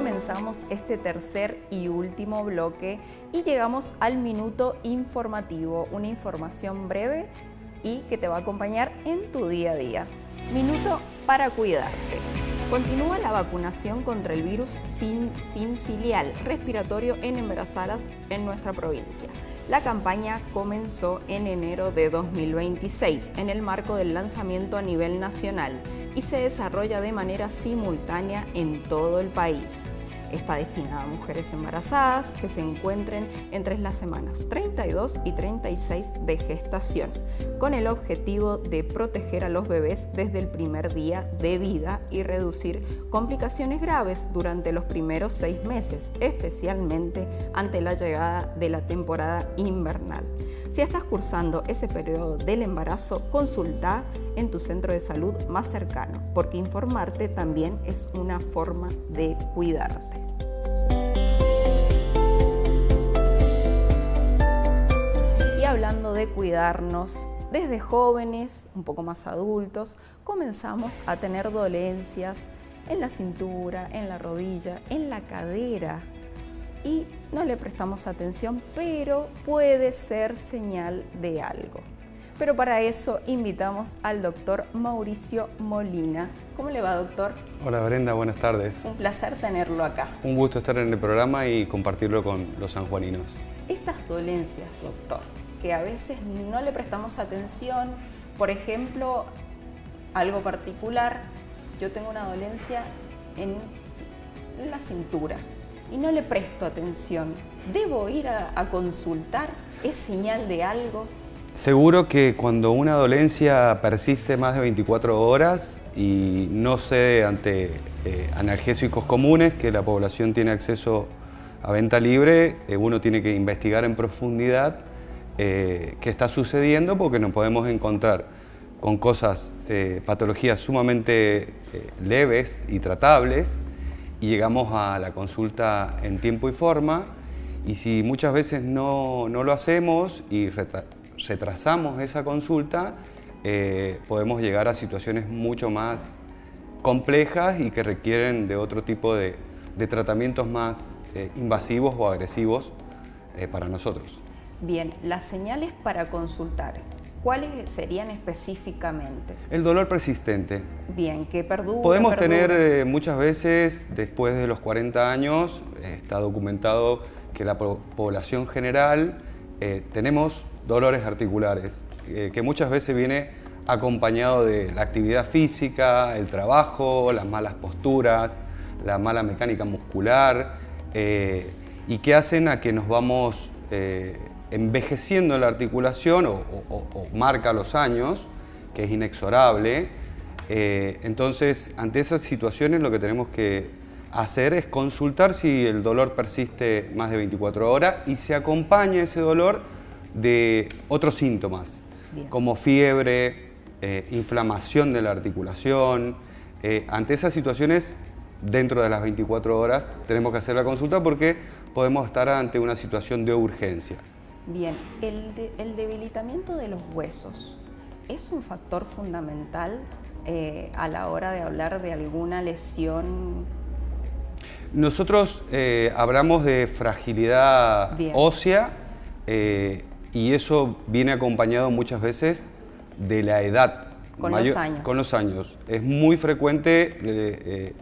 comenzamos este tercer y último bloque y llegamos al minuto informativo, una información breve y que te va a acompañar en tu día a día. Minuto para cuidarte. Continúa la vacunación contra el virus sincicial respiratorio en embarazadas en nuestra provincia. La campaña comenzó en enero de 2026 en el marco del lanzamiento a nivel nacional y se desarrolla de manera simultánea en todo el país. Está destinada a mujeres embarazadas que se encuentren entre las semanas 32 y 36 de gestación, con el objetivo de proteger a los bebés desde el primer día de vida y reducir complicaciones graves durante los primeros 6 meses, especialmente ante la llegada de la temporada invernal. Si estás cursando ese periodo del embarazo, consulta en tu centro de salud más cercano, porque informarte también es una forma de cuidarte. Y hablando de cuidarnos, desde jóvenes, un poco más adultos, comenzamos a tener dolencias en la cintura, en la rodilla, en la cadera, y no le prestamos atención, pero puede ser señal de algo. Pero para eso invitamos al doctor Mauricio Molina. ¿Cómo le va, doctor? Hola Brenda, buenas tardes. Un placer tenerlo acá. Un gusto estar en el programa y compartirlo con los sanjuaninos. Estas dolencias, doctor, que a veces no le prestamos atención, por ejemplo, algo particular, yo tengo una dolencia en la cintura y no le presto atención. ¿Debo ir a consultar? ¿Es señal de algo? Seguro que cuando una dolencia persiste más de 24 horas y no cede ante analgésicos comunes que la población tiene acceso a venta libre, uno tiene que investigar en profundidad qué está sucediendo, porque nos podemos encontrar con cosas, patologías sumamente leves y tratables, y llegamos a la consulta en tiempo y forma, y si muchas veces no lo hacemos y retrasamos esa consulta, podemos llegar a situaciones mucho más complejas y que requieren de otro tipo de tratamientos más invasivos o agresivos para nosotros. Bien, las señales para consultar, ¿cuáles serían específicamente? El dolor persistente. Bien, que perdura. Podemos tener muchas veces, después de los 40 años, está documentado que la población general tenemos dolores articulares, que muchas veces viene acompañado de la actividad física, el trabajo, las malas posturas, la mala mecánica muscular, y que hacen a que nos vamos envejeciendo la articulación o marca los años, que es inexorable. Entonces, ante esas situaciones lo que tenemos que hacer es consultar si el dolor persiste más de 24 horas y se acompaña ese dolor de otros síntomas. Bien. Como fiebre, inflamación de la articulación. Ante esas situaciones, dentro de las 24 horas, tenemos que hacer la consulta porque podemos estar ante una situación de urgencia. Bien, el debilitamiento de los huesos es un factor fundamental a la hora de hablar de alguna lesión. Nosotros hablamos de fragilidad ósea, y eso viene acompañado muchas veces de la edad. Con los años. Con los años. Es muy frecuente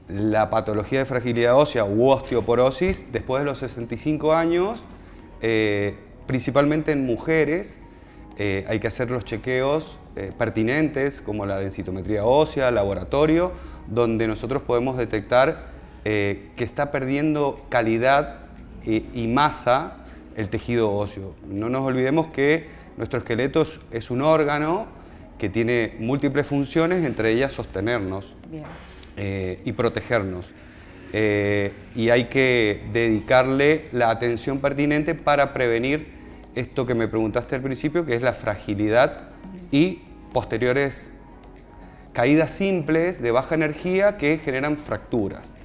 la patología de fragilidad ósea u osteoporosis después de los 65 años, principalmente en mujeres. Hay que hacer los chequeos pertinentes, como la densitometría ósea, laboratorio, donde nosotros podemos detectar que está perdiendo calidad y masa el tejido óseo. No nos olvidemos que nuestro esqueleto es un órgano que tiene múltiples funciones, entre ellas sostenernos y protegernos. Y hay que dedicarle la atención pertinente para prevenir esto que me preguntaste al principio, que es la fragilidad y posteriores caídas simples de baja energía que generan fracturas.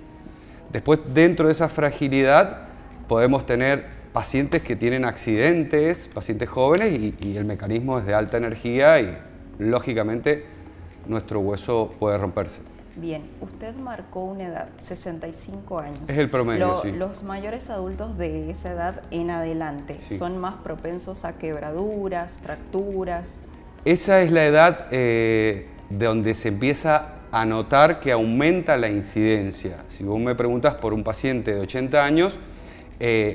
Después, dentro de esa fragilidad, podemos tener pacientes que tienen accidentes, pacientes jóvenes, y el mecanismo es de alta energía y, lógicamente, nuestro hueso puede romperse. Bien, usted marcó una edad, 65 años. Es el promedio, sí. Los mayores adultos de esa edad en adelante son más propensos a quebraduras, fracturas. Esa es la edad donde se empieza a notar que aumenta la incidencia. Si vos me preguntas por un paciente de 80 años,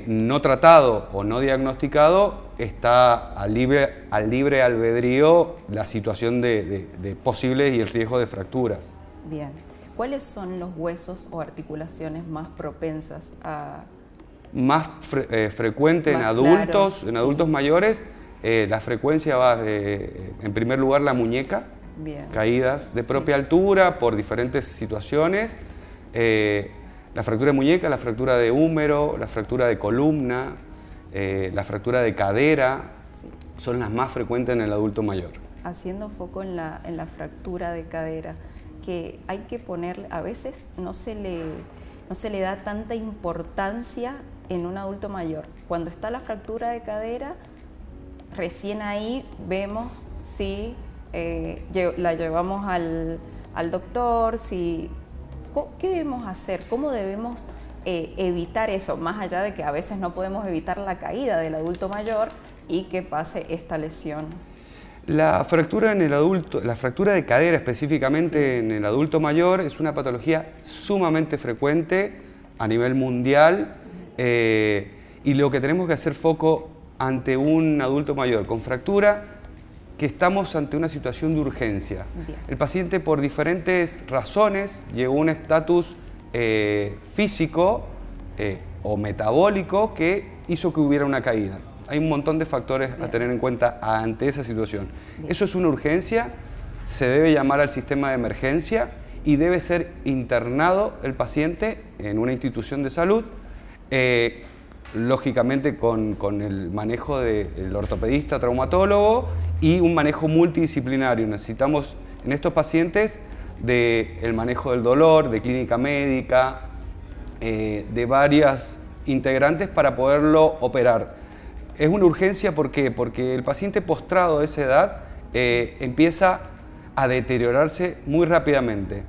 no tratado o no diagnosticado, está al libre albedrío la situación de posibles y el riesgo de fracturas. Bien. ¿Cuáles son los huesos o articulaciones más propensas a...? Más frecuente en adultos, claro, en adultos mayores, la frecuencia va de, en primer lugar, la muñeca, bien, caídas de propia altura por diferentes situaciones, la fractura de muñeca, la fractura de húmero, la fractura de columna, la fractura de cadera, son las más frecuentes en el adulto mayor. Haciendo foco en la fractura de cadera, que hay que ponerle, a veces no se le da tanta importancia en un adulto mayor. Cuando está la fractura de cadera, recién ahí vemos si la llevamos al doctor, ¿qué debemos hacer? ¿Cómo debemos evitar eso? Más allá de que a veces no podemos evitar la caída del adulto mayor y que pase esta lesión. La fractura en el adulto, la fractura de cadera específicamente en el adulto mayor es una patología sumamente frecuente a nivel mundial y lo que tenemos que hacer foco ante un adulto mayor con fractura, que estamos ante una situación de urgencia. Bien. El paciente por diferentes razones llegó a un estatus físico o metabólico que hizo que hubiera una caída. Hay un montón de factores a tener en cuenta ante esa situación. Bien. Eso es una urgencia, se debe llamar al sistema de emergencia y debe ser internado el paciente en una institución de salud, lógicamente con el manejo del ortopedista, traumatólogo y un manejo multidisciplinario. Necesitamos en estos pacientes del manejo del dolor, de clínica médica, de varias integrantes para poderlo operar. Es una urgencia ¿por qué? Porque el paciente postrado de esa edad empieza a deteriorarse muy rápidamente,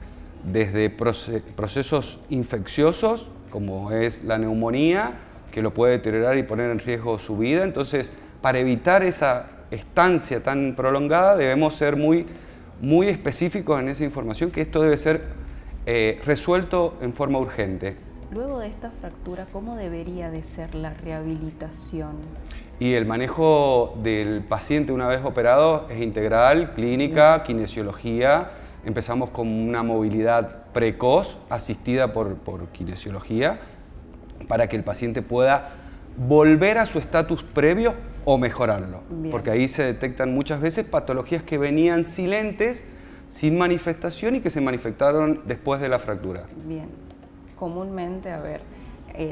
desde procesos infecciosos, como es la neumonía, que lo puede deteriorar y poner en riesgo su vida. Entonces, para evitar esa estancia tan prolongada, debemos ser muy específicos en esa información, que esto debe ser resuelto en forma urgente. Luego de esta fractura, ¿cómo debería de ser la rehabilitación? Y el manejo del paciente una vez operado es integral, clínica, kinesiología. Empezamos con una movilidad precoz, asistida por kinesiología, para que el paciente pueda volver a su estatus previo o mejorarlo. Bien. Porque ahí se detectan muchas veces patologías que venían silentes, sin manifestación y que se manifestaron después de la fractura. Bien. Comúnmente,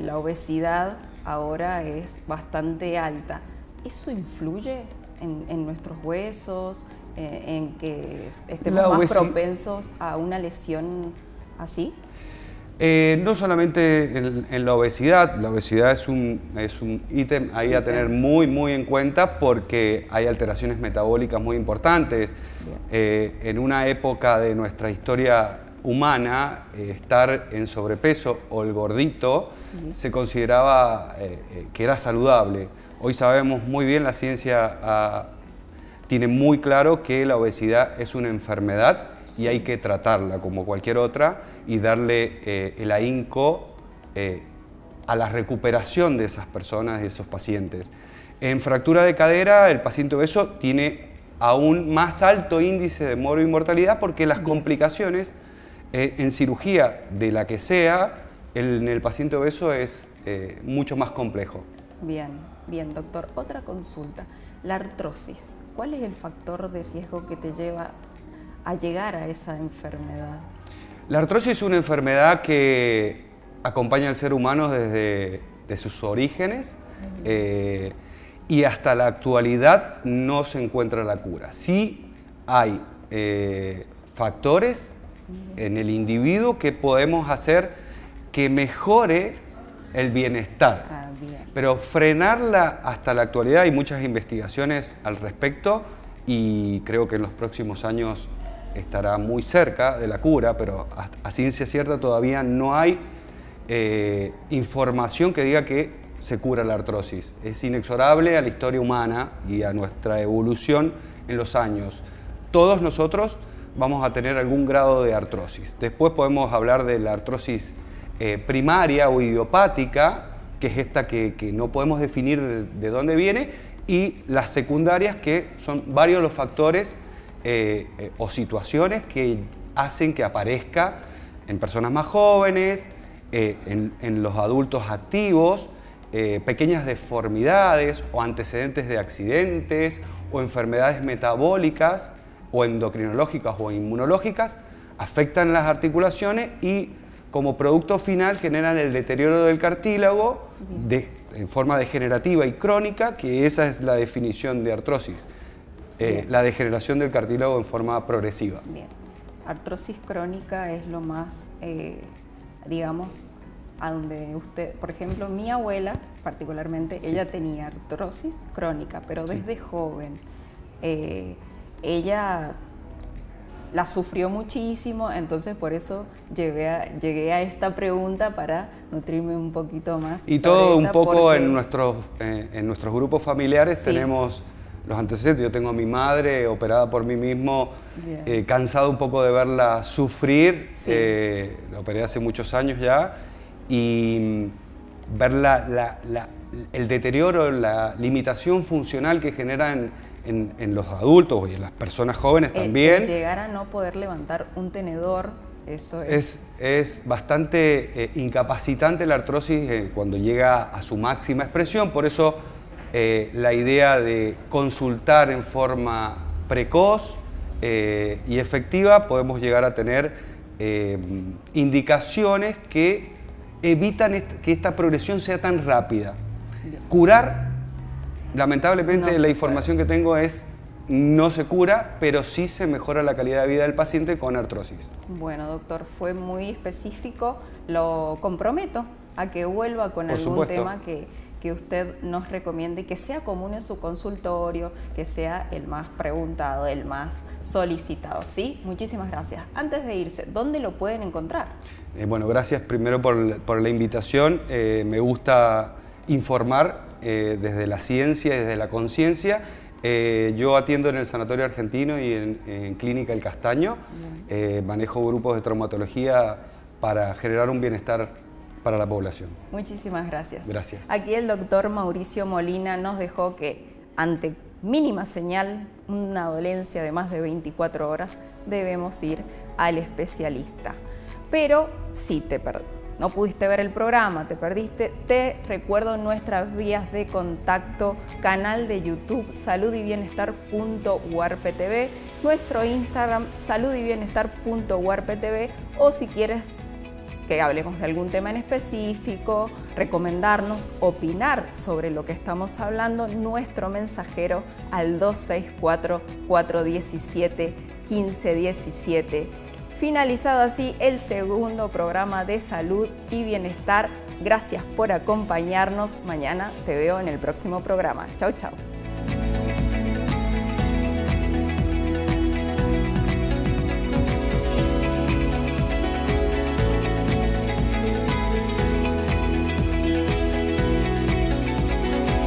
la obesidad ahora es bastante alta. ¿Eso influye en nuestros huesos, en que estemos más propensos a una lesión así? No solamente en la obesidad es un ítem ahí a tener muy en cuenta, porque hay alteraciones metabólicas muy importantes. En una época de nuestra historia humana, estar en sobrepeso o el gordito se consideraba que era saludable. Hoy sabemos muy bien, la ciencia tiene muy claro que la obesidad es una enfermedad y hay que tratarla como cualquier otra y darle el ahínco a la recuperación de esas personas, de esos pacientes. En fractura de cadera, el paciente obeso tiene aún más alto índice de mortalidad, porque las complicaciones en cirugía de la que sea, en el paciente obeso es mucho más complejo. Bien, doctor. Otra consulta. La artrosis. ¿Cuál es el factor de riesgo que te lleva a llegar a esa enfermedad? La artrosis es una enfermedad que acompaña al ser humano desde sus orígenes y hasta la actualidad no se encuentra la cura. Sí hay factores en el individuo que podemos hacer que mejore el bienestar. Pero frenarla hasta la actualidad, hay muchas investigaciones al respecto y creo que en los próximos años estará muy cerca de la cura, pero a ciencia cierta todavía no hay información que diga que se cura la artrosis. Es inexorable a la historia humana y a nuestra evolución en los años. Todos nosotros vamos a tener algún grado de artrosis. Después podemos hablar de la artrosis primaria o idiopática, que es esta que no podemos definir de dónde viene, y las secundarias, que son varios los factores o situaciones que hacen que aparezca en personas más jóvenes, en los adultos activos, pequeñas deformidades o antecedentes de accidentes o enfermedades metabólicas o endocrinológicas o inmunológicas, afectan las articulaciones y como producto final generan el deterioro del cartílago en forma degenerativa y crónica, que esa es la definición de artrosis, la degeneración del cartílago en forma progresiva. Bien. Artrosis crónica es lo más, digamos, a donde usted, por ejemplo, mi abuela particularmente, ella tenía artrosis crónica, pero desde joven. Ella la sufrió muchísimo, entonces por eso llegué a esta pregunta para nutrirme un poquito más. Y todo un poco en nuestros grupos familiares tenemos los antecedentes. Yo tengo a mi madre operada por mí mismo, cansado un poco de verla sufrir, la operé hace muchos años ya, y ver el deterioro, la limitación funcional que genera en los adultos y en las personas jóvenes también. Llegar a no poder levantar un tenedor, eso es bastante incapacitante la artrosis cuando llega a su máxima expresión. Por eso la idea de consultar en forma precoz y efectiva, podemos llegar a tener indicaciones que evitan que esta progresión sea tan rápida. Curar, lamentablemente, la información que tengo es no se cura, pero sí se mejora la calidad de vida del paciente con artrosis. Bueno, doctor, fue muy específico. Lo comprometo a que vuelva con algún tema que usted nos recomiende, que sea común en su consultorio, que sea el más preguntado, el más solicitado. ¿Sí? Muchísimas gracias. Antes de irse, ¿dónde lo pueden encontrar? Bueno, gracias primero por la invitación. Me gusta informar desde la ciencia y desde la conciencia. Yo atiendo en el Sanatorio Argentino y en Clínica El Castaño. Manejo grupos de traumatología para generar un bienestar para la población. Muchísimas gracias. Gracias. Aquí el doctor Mauricio Molina nos dejó que ante mínima señal, una dolencia de más de 24 horas, debemos ir al especialista. Pero si no pudiste ver el programa, te perdiste, te recuerdo nuestras vías de contacto: canal de YouTube saludyBienestar.warptv, nuestro Instagram saludyBienestar.warptv, o si quieres que hablemos de algún tema en específico, recomendarnos, opinar sobre lo que estamos hablando, nuestro mensajero al 264-417-1517. Finalizado así el segundo programa de Salud y Bienestar. Gracias por acompañarnos. Mañana te veo en el próximo programa. Chau, chau.